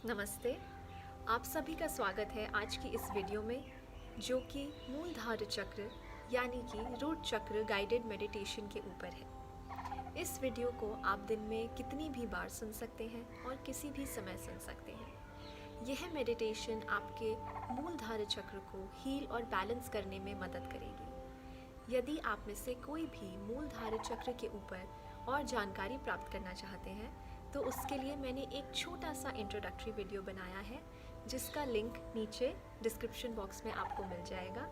नमस्ते। आप सभी का स्वागत है आज की इस वीडियो में, जो कि मूलधार चक्र यानी कि रूट चक्र गाइडेड मेडिटेशन के ऊपर है। इस वीडियो को आप दिन में कितनी भी बार सुन सकते हैं और किसी भी समय सुन सकते हैं। यह मेडिटेशन आपके मूलधार चक्र को हील और बैलेंस करने में मदद करेगी। यदि आप में से कोई भी मूलधार चक्र के ऊपर और जानकारी प्राप्त करना चाहते हैं, तो उसके लिए मैंने एक छोटा सा इंट्रोडक्टरी वीडियो बनाया है, जिसका लिंक नीचे डिस्क्रिप्शन बॉक्स में आपको मिल जाएगा।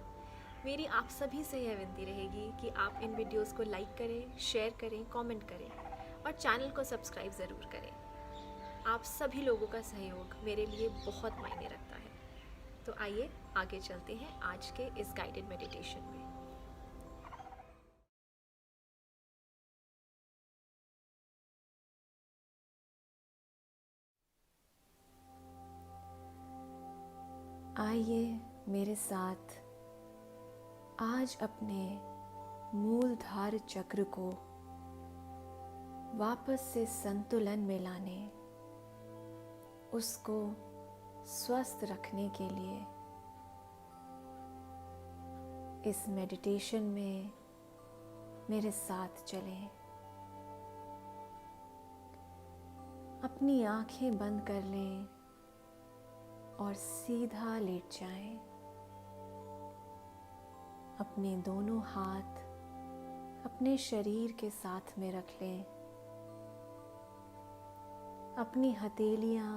मेरी आप सभी से यह विनती रहेगी कि आप इन वीडियोस को लाइक करें, शेयर करें, कमेंट करें और चैनल को सब्सक्राइब ज़रूर करें। आप सभी लोगों का सहयोग मेरे लिए बहुत मायने रखता है। तो आइए आगे चलते हैं आज के इस गाइडेड मेडिटेशन में। आइए मेरे साथ आज अपने मूलधार चक्र को वापस से संतुलन में लाने, उसको स्वस्थ रखने के लिए इस मेडिटेशन में मेरे साथ चलें। अपनी आंखें बंद कर लें और सीधा लेट जाएं। अपने दोनों हाथ अपने शरीर के साथ में रख लें। अपनी हथेलियां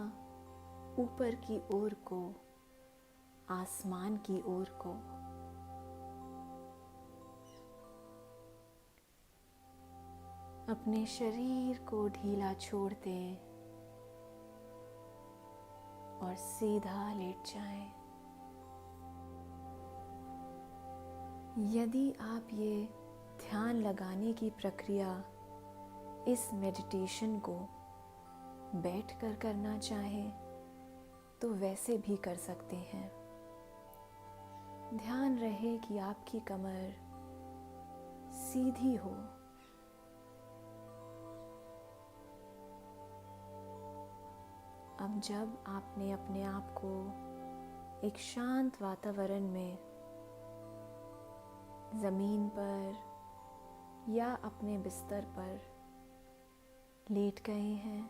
ऊपर की ओर को, आसमान की ओर को। अपने शरीर को ढीला छोड़ दें और सीधा लेट जाएं। यदि आप ये ध्यान लगाने की प्रक्रिया इस मेडिटेशन को बैठकर करना चाहें तो वैसे भी कर सकते हैं। ध्यान रहे कि आपकी कमर सीधी हो। अब जब आपने अपने आप को एक शांत वातावरण में ज़मीन पर या अपने बिस्तर पर लेट गए हैं,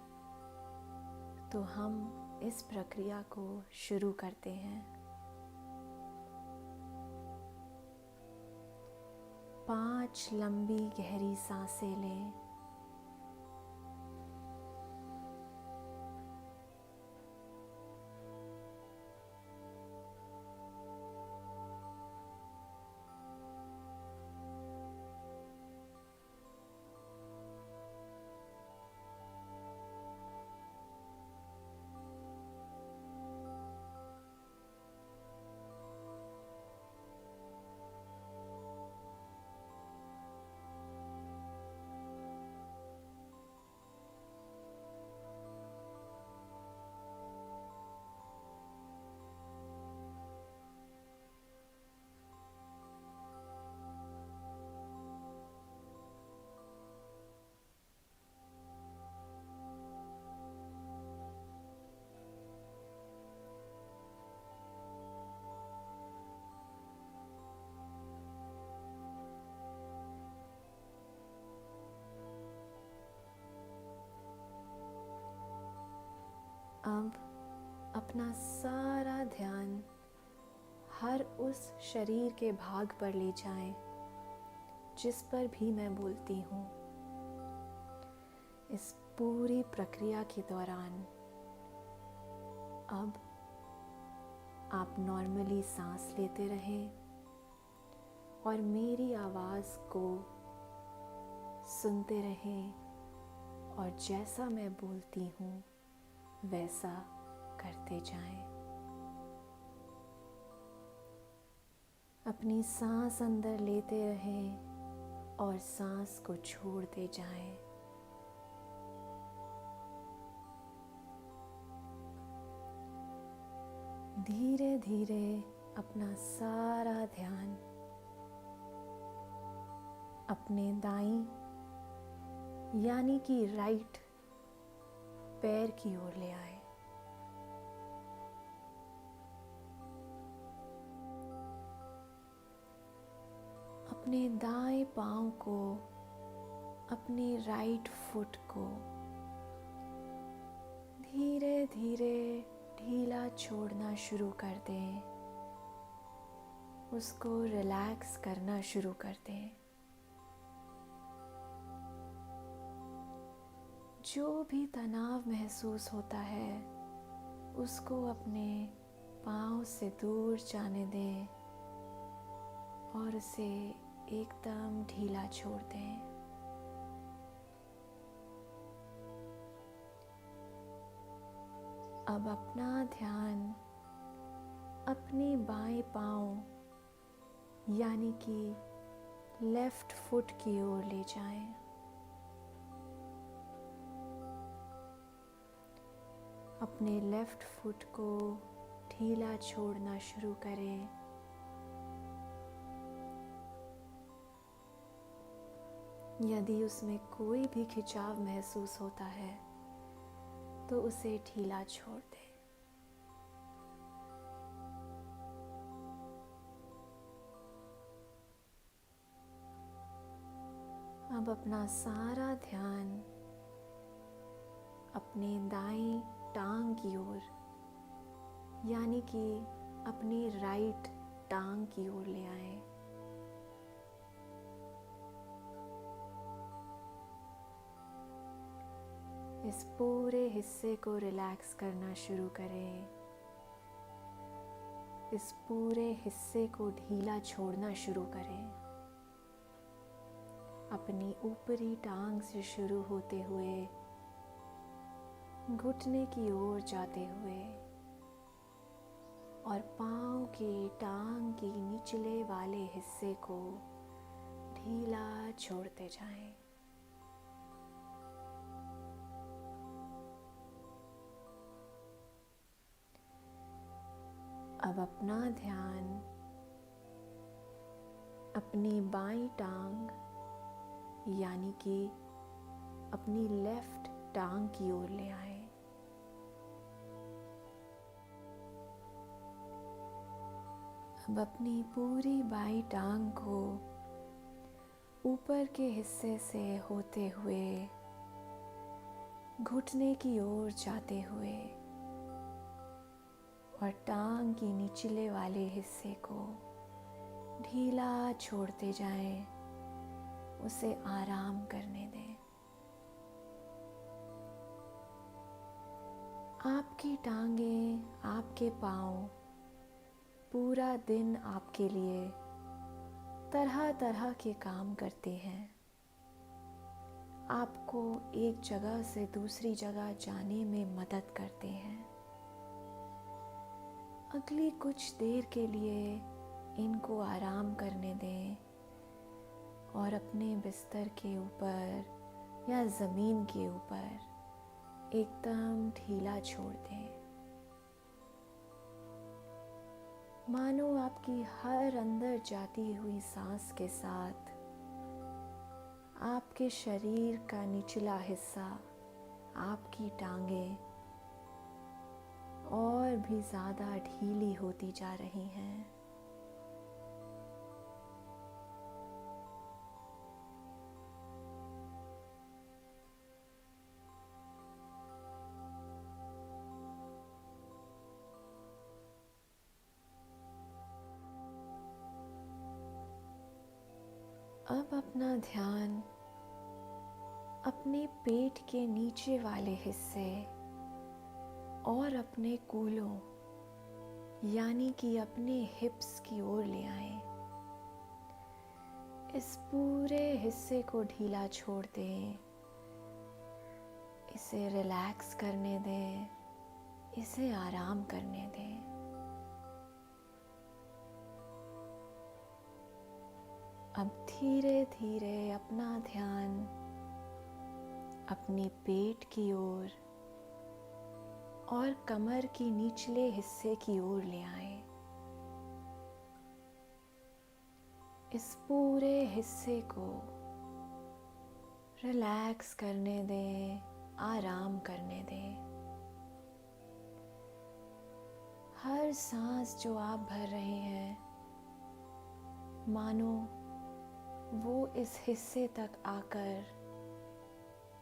तो हम इस प्रक्रिया को शुरू करते हैं। 5 लंबी गहरी सांसें लें। अब अपना सारा ध्यान हर उस शरीर के भाग पर ले जाएं जिस पर भी मैं बोलती हूँ। इस पूरी प्रक्रिया के दौरान अब आप नॉर्मली सांस लेते रहें और मेरी आवाज़ को सुनते रहें और जैसा मैं बोलती हूँ वैसा करते जाएं। अपनी सांस अंदर लेते रहें और सांस को छोड़ते जाएं। धीरे धीरे अपना सारा ध्यान अपने दाईं यानी कि राइट पैर की ओर ले आए। अपने दाएं पाँव को, अपने राइट फुट को धीरे धीरे ढीला छोड़ना शुरू कर दें। उसको रिलैक्स करना शुरू कर दें। जो भी तनाव महसूस होता है उसको अपने पाँव से दूर जाने दें और उसे एकदम ढीला छोड़ दें। अब अपना ध्यान अपने बाएं पाँव यानी कि लेफ्ट फुट की ओर ले जाएं। अपने लेफ्ट फुट को ढीला छोड़ना शुरू करें। यदि उसमें कोई भी खिंचाव महसूस होता है तो उसे ढीला छोड़ दें। अब अपना सारा ध्यान अपने दाएं टांग की ओर यानी कि अपनी राइट टांग की ओर ले आए। इस पूरे हिस्से को रिलैक्स करना शुरू करें। इस पूरे हिस्से को ढीला छोड़ना शुरू करें। अपनी ऊपरी टांग से शुरू होते हुए घुटने की ओर जाते हुए और पाँव की टांग की निचले वाले हिस्से को ढीला छोड़ते जाएं। अब अपना ध्यान अपनी बाईं टांग यानी कि अपनी लेफ्ट टांग की ओर ले आए। अब अपनी पूरी बाईं टांग को ऊपर के हिस्से से होते हुए घुटने की ओर जाते हुए और टांग की निचले वाले हिस्से को ढीला छोड़ते जाएं। उसे आराम करने दें। आपकी टांगें, आपके पाँव पूरा दिन आपके लिए तरह तरह के काम करते हैं। आपको एक जगह से दूसरी जगह जाने में मदद करते हैं। अगली कुछ देर के लिए इनको आराम करने दें और अपने बिस्तर के ऊपर या ज़मीन के ऊपर एकदम ढीला छोड़ दें। मानो आपकी हर अंदर जाती हुई सांस के साथ आपके शरीर का निचला हिस्सा, आपकी टांगें और भी ज़्यादा ढीली होती जा रही हैं। अब अपना ध्यान अपने पेट के नीचे वाले हिस्से और अपने कूल्हों यानी कि अपने हिप्स की ओर ले आएं। इस पूरे हिस्से को ढीला छोड़ दें। इसे रिलैक्स करने दें। इसे आराम करने दें। अब धीरे धीरे अपना ध्यान अपने पेट की ओर और कमर की निचले हिस्से की ओर ले आएं। इस पूरे हिस्से को रिलैक्स करने दें, आराम करने दें। हर सांस जो आप भर रहे हैं मानो वो इस हिस्से तक आकर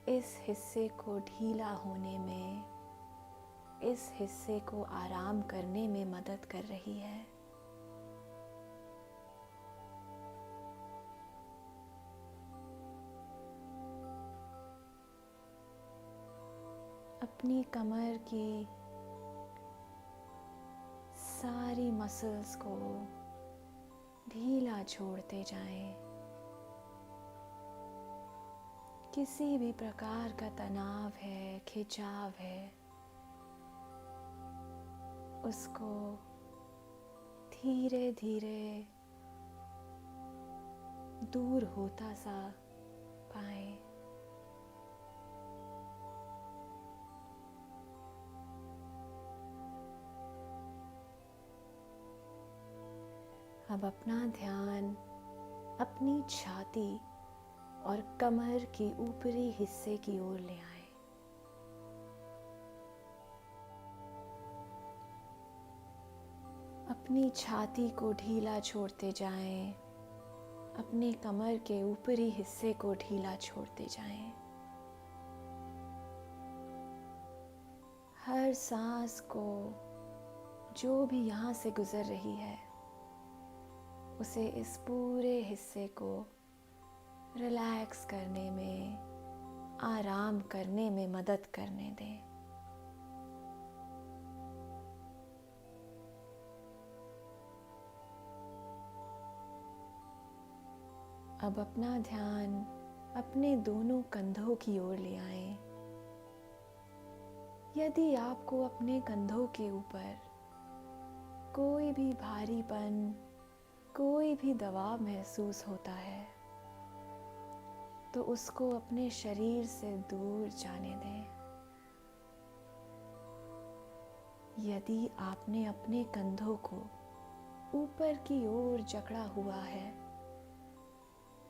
इस हिस्से को ढीला होने में, इस हिस्से को आराम करने में मदद कर रही है। अपनी कमर की सारी मसल्स को ढीला छोड़ते जाएं। किसी भी प्रकार का तनाव है, खिंचाव है, उसको धीरे धीरे दूर होता सा पाएं। अब अपना ध्यान अपनी छाती और कमर के ऊपरी हिस्से की ओर ले आए। अपनी छाती को ढीला छोड़ते जाएं, अपने कमर के ऊपरी हिस्से को ढीला छोड़ते जाएं। हर सांस को जो भी यहाँ से गुजर रही है, उसे इस पूरे हिस्से को रिलैक्स करने में, आराम करने में मदद करने दें। अब अपना ध्यान अपने दोनों कंधों की ओर ले आएं। यदि आपको अपने कंधों के ऊपर कोई भी भारीपन, कोई भी दबाव महसूस होता है, तो उसको अपने शरीर से दूर जाने दें। यदि आपने अपने कंधों को ऊपर की ओर जकड़ा हुआ है,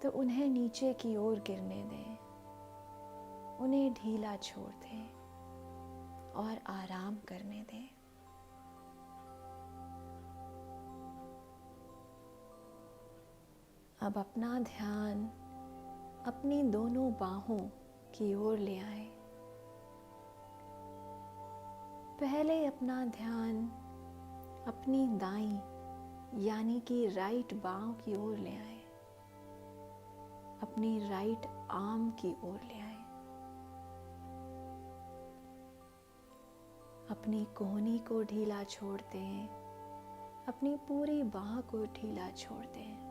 तो उन्हें नीचे की ओर गिरने दें, उन्हें ढीला छोड़ दें और आराम करने दें। अब अपना ध्यान अपनी दोनों बाहों की ओर ले आए। पहले अपना ध्यान अपनी दाईं यानी कि राइट बांह की ओर ले आए, अपनी राइट आर्म की ओर ले आए। अपनी कोहनी को ढीला छोड़ दें, अपनी पूरी बाह को ढीला छोड़ दें।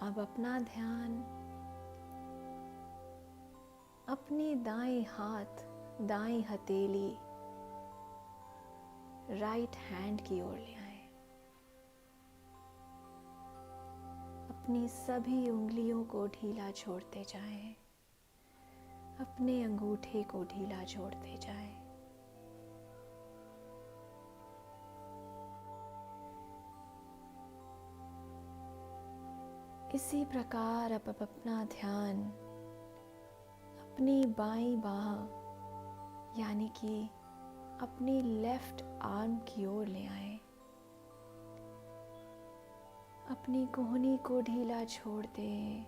अब अपना ध्यान अपनी दाएं हाथ, दाएं हथेली, राइट हैंड की ओर ले आए। अपनी सभी उंगलियों को ढीला छोड़ते जाएं, अपने अंगूठे को ढीला छोड़ते जाएं। इसी प्रकार अब अपना ध्यान अपनी बाईं बाह यानी कि अपनी लेफ्ट आर्म की ओर ले आए। अपनी कोहनी को ढीला छोड़ दें,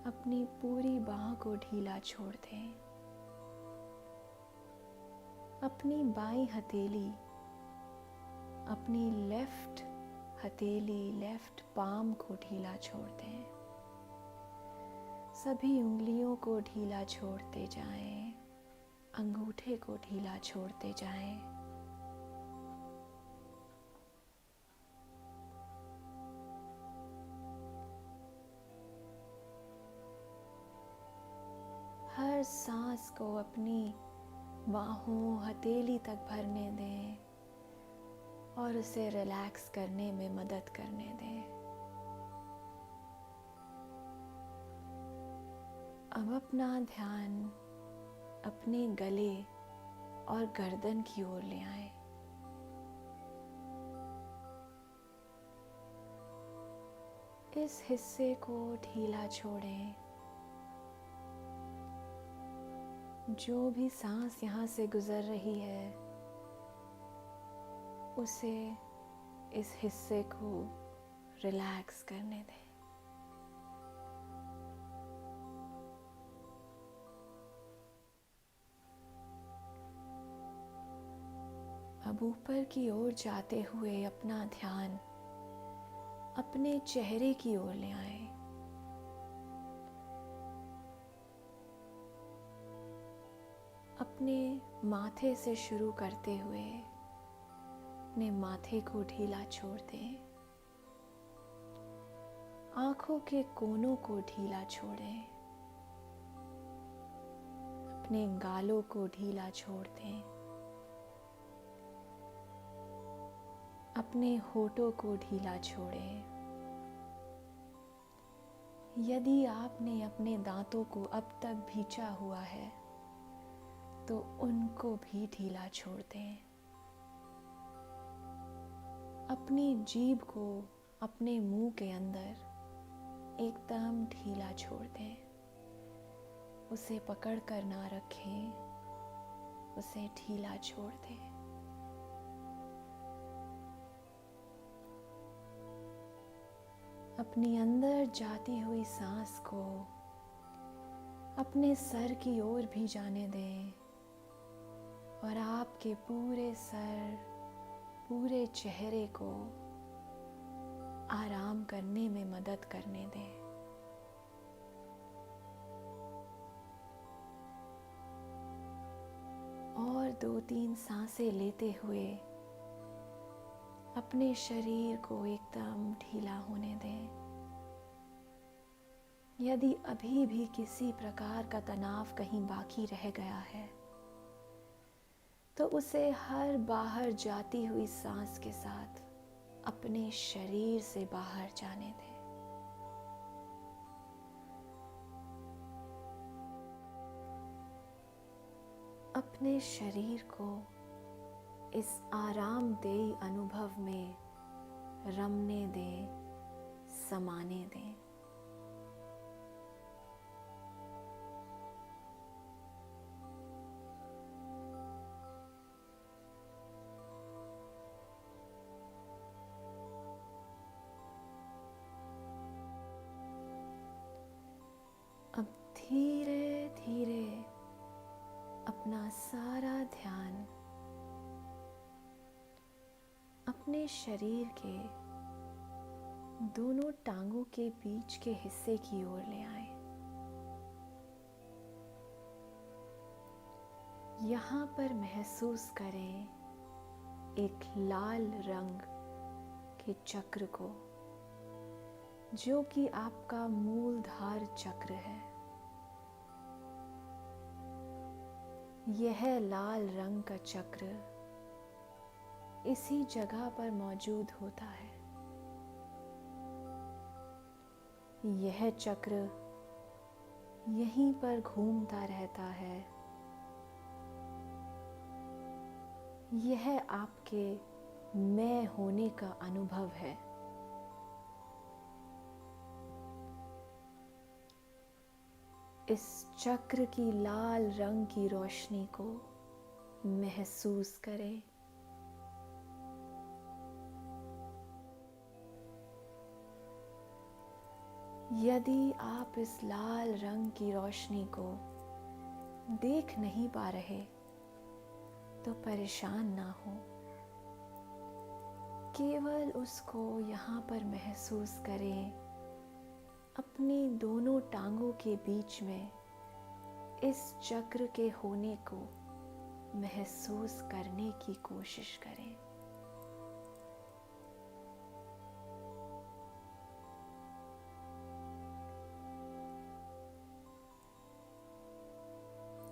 अपनी पूरी बाह को ढीला छोड़ दें। अपनी बाईं हथेली, अपनी लेफ्ट हथेली, लेफ्ट पाम को ढीला छोड़ दें। सभी उंगलियों को ढीला छोड़ते जाएं, अंगूठे को ढीला छोड़ते जाएं। हर सांस को अपनी बाहों, हथेली तक भरने दें और उसे रिलैक्स करने में मदद करने दें। अब अपना ध्यान अपने गले और गर्दन की ओर ले आए। इस हिस्से को ढीला छोड़ें। जो भी सांस यहाँ से गुजर रही है, उसे इस हिस्से को रिलैक्स करने दें। अब ऊपर की ओर जाते हुए अपना ध्यान अपने चेहरे की ओर ले आए। अपने माथे से शुरू करते हुए अपने माथे को ढीला छोड़ दें। आंखों के कोनों को ढीला छोड़ें। अपने गालों को ढीला छोड़ दें। अपने होठों को ढीला छोड़ें। यदि आपने अपने दांतों को अब तक भींचा हुआ है तो उनको भी ढीला छोड़ दें। अपनी जीभ को अपने मुंह के अंदर एकदम ढीला छोड़ दें। उसे पकड़ कर ना रखें, उसे ढीला छोड़ दें। अपनी अंदर जाती हुई सांस को अपने सर की ओर भी जाने दें और आपके पूरे सर, पूरे चेहरे को आराम करने में मदद करने दें। और 2-3 सांसें लेते हुए अपने शरीर को एकदम ढीला होने दें। यदि अभी भी किसी प्रकार का तनाव कहीं बाकी रह गया है तो उसे हर बाहर जाती हुई सांस के साथ अपने शरीर से बाहर जाने दें। अपने शरीर को इस आरामदेही अनुभव में रमने दें, समाने दें। अब धीरे धीरे अपना सारा ध्यान अपने शरीर के दोनों टांगों के बीच के हिस्से की ओर ले आए। यहाँ पर महसूस करें एक लाल रंग के चक्र को, जो कि आपका मूलधार चक्र है। यह लाल रंग का चक्र इसी जगह पर मौजूद होता है। यह चक्र यहीं पर घूमता रहता है। यह आपके मैं होने का अनुभव है। इस चक्र की लाल रंग की रोशनी को महसूस करें। यदि आप इस लाल रंग की रोशनी को देख नहीं पा रहे तो परेशान ना हो। केवल उसको यहाँ पर महसूस करें। अपनी दोनों टांगों के बीच में इस चक्र के होने को महसूस करने की कोशिश करें।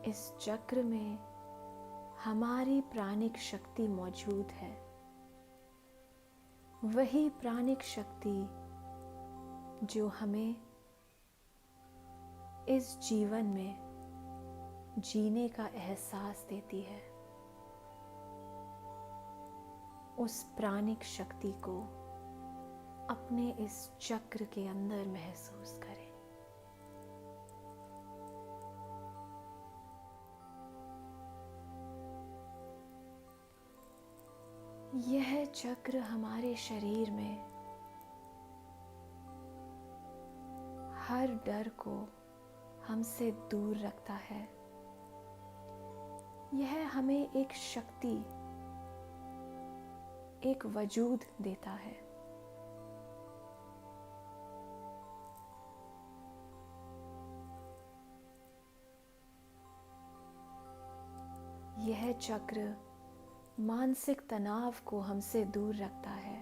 इस चक्र में हमारी प्राणिक शक्ति मौजूद है। वही प्राणिक शक्ति जो हमें इस जीवन में जीने का एहसास देती है। उस प्राणिक शक्ति को अपने इस चक्र के अंदर महसूस करें। यह चक्र हमारे शरीर में हर डर को हमसे दूर रखता है। यह हमें एक शक्ति, एक वजूद देता है। यह चक्र मानसिक तनाव को हमसे दूर रखता है।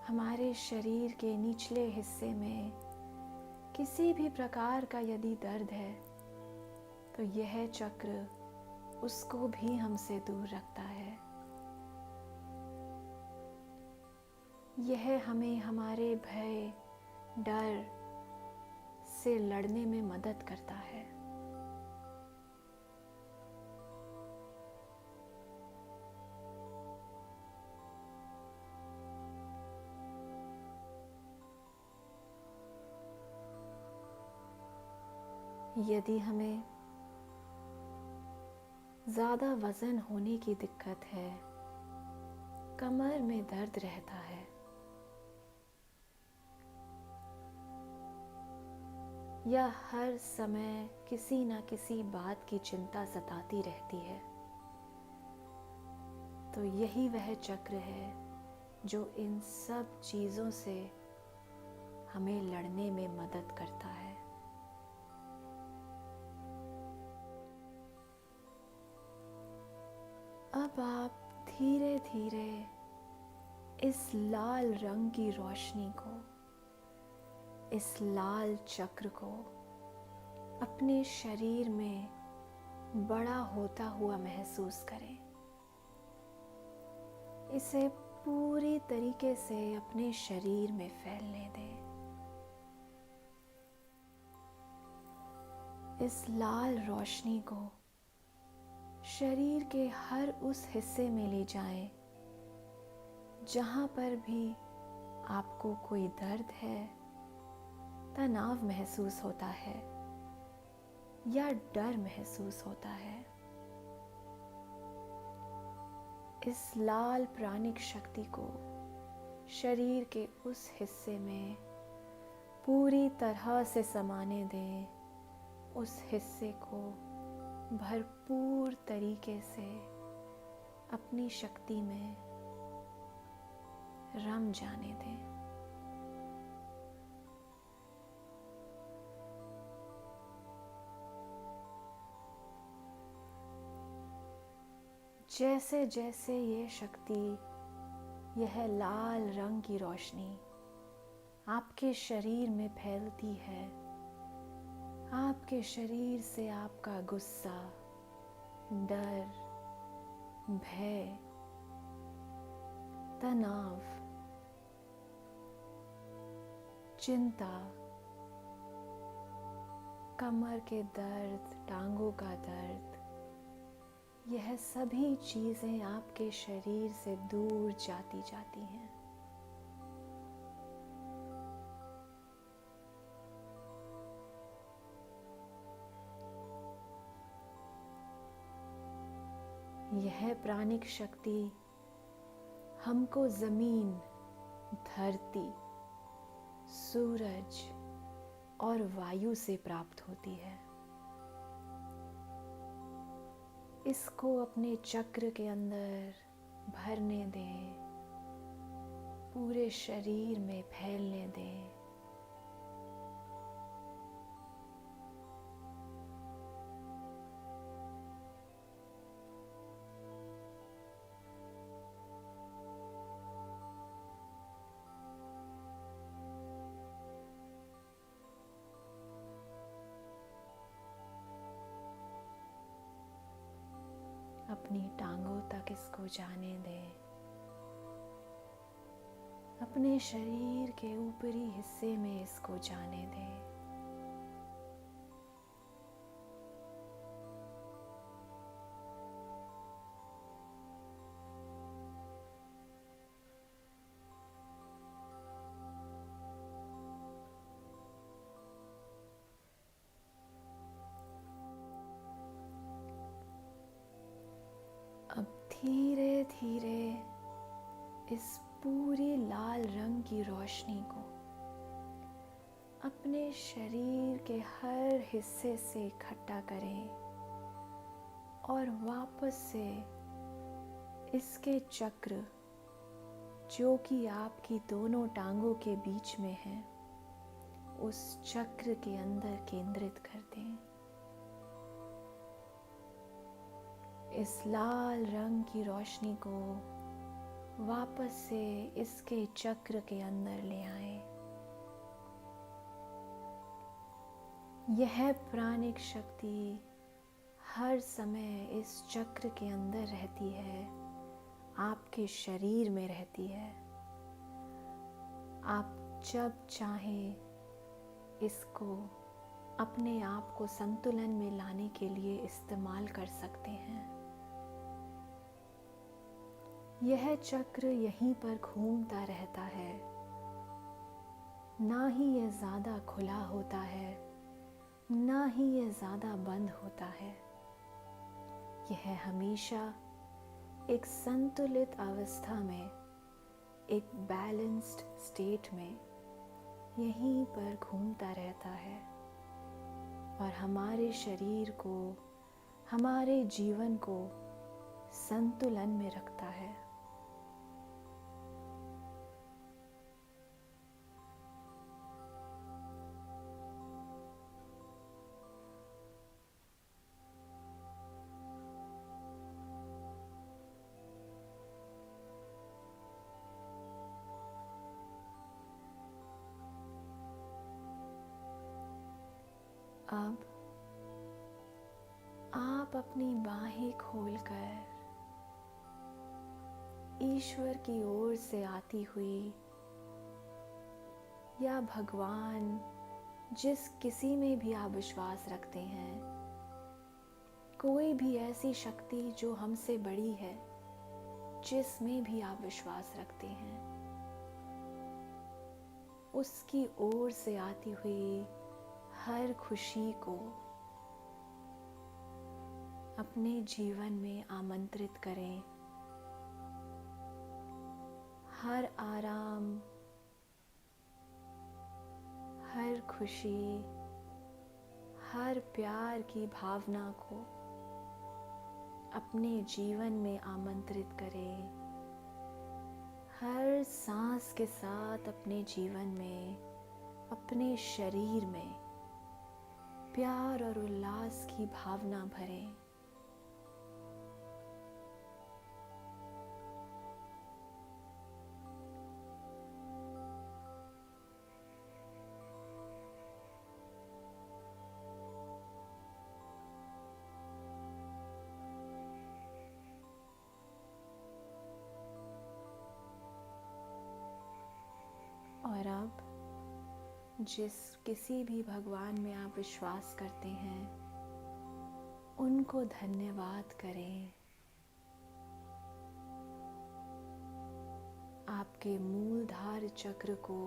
हमारे शरीर के निचले हिस्से में किसी भी प्रकार का यदि दर्द है तो यह चक्र उसको भी हमसे दूर रखता है। यह हमें हमारे भय, डर से लड़ने में मदद करता है। यदि हमें ज़्यादा वज़न होने की दिक्कत है, कमर में दर्द रहता है, या हर समय किसी न किसी बात की चिंता सताती रहती है, तो यही वह चक्र है जो इन सब चीज़ों से हमें लड़ने में मदद करता है। अब आप धीरे धीरे इस लाल रंग की रोशनी को, इस लाल चक्र को अपने शरीर में बड़ा होता हुआ महसूस करें। इसे पूरी तरीके से अपने शरीर में फैलने दें। इस लाल रोशनी को शरीर के हर उस हिस्से में ले जाएं जहां पर भी आपको कोई दर्द है, तनाव महसूस होता है या डर महसूस होता है। इस लाल प्राणिक शक्ति को शरीर के उस हिस्से में पूरी तरह से समाने दें। उस हिस्से को भरपूर तरीके से अपनी शक्ति में रम जाने दें। जैसे जैसे ये शक्ति, यह लाल रंग की रोशनी आपके शरीर में फैलती है, आपके शरीर से आपका गुस्सा, डर, भय, तनाव, चिंता, कमर के दर्द, टांगों का दर्द, यह सभी चीजें आपके शरीर से दूर जाती जाती हैं। यह प्राणिक शक्ति हमको जमीन, धरती, सूरज और वायु से प्राप्त होती है। इसको अपने चक्र के अंदर भरने दें, पूरे शरीर में फैलने दें। अपनी टांगों तक इसको जाने दें। अपने शरीर के ऊपरी हिस्से में इसको जाने दें। धीरे इस पूरी लाल रंग की रोशनी को अपने शरीर के हर हिस्से से इकट्ठा करें और वापस से इसके चक्र जो कि आपकी दोनों टांगों के बीच में है, उस चक्र के अंदर केंद्रित कर दें। इस लाल रंग की रोशनी को वापस से इसके चक्र के अंदर ले आएं। यह प्राणिक शक्ति हर समय इस चक्र के अंदर रहती है, आपके शरीर में रहती है। आप जब चाहें इसको अपने आप को संतुलन में लाने के लिए इस्तेमाल कर सकते हैं। यह चक्र यहीं पर घूमता रहता है, ना ही यह ज़्यादा खुला होता है, ना ही यह ज़्यादा बंद होता है। यह हमेशा एक संतुलित अवस्था में, एक बैलेंस्ड स्टेट में यहीं पर घूमता रहता है और हमारे शरीर को, हमारे जीवन को संतुलन में रखता है। अब आप अपनी बाहें खोलकर ईश्वर की ओर से आती हुई या भगवान, जिस किसी में भी आप विश्वास रखते हैं, कोई भी ऐसी शक्ति जो हमसे बड़ी है, जिसमें भी आप विश्वास रखते हैं, उसकी ओर से आती हुई हर खुशी को अपने जीवन में आमंत्रित करें। हर आराम, हर खुशी, हर प्यार की भावना को अपने जीवन में आमंत्रित करें। हर सांस के साथ अपने जीवन में, अपने शरीर में प्यार और उल्लास की भावना भरें। और अब जिस किसी भी भगवान में आप विश्वास करते हैं, उनको धन्यवाद करें। आपके मूलधार चक्र को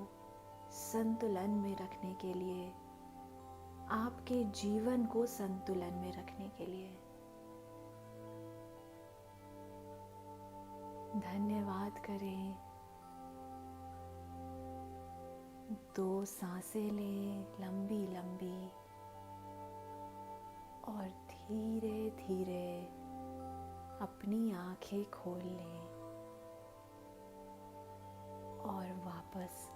संतुलन में रखने के लिए, आपके जीवन को संतुलन में रखने के लिए धन्यवाद करें। 2 सांसें लें लंबी लंबी और धीरे धीरे अपनी आंखें खोल लें और वापस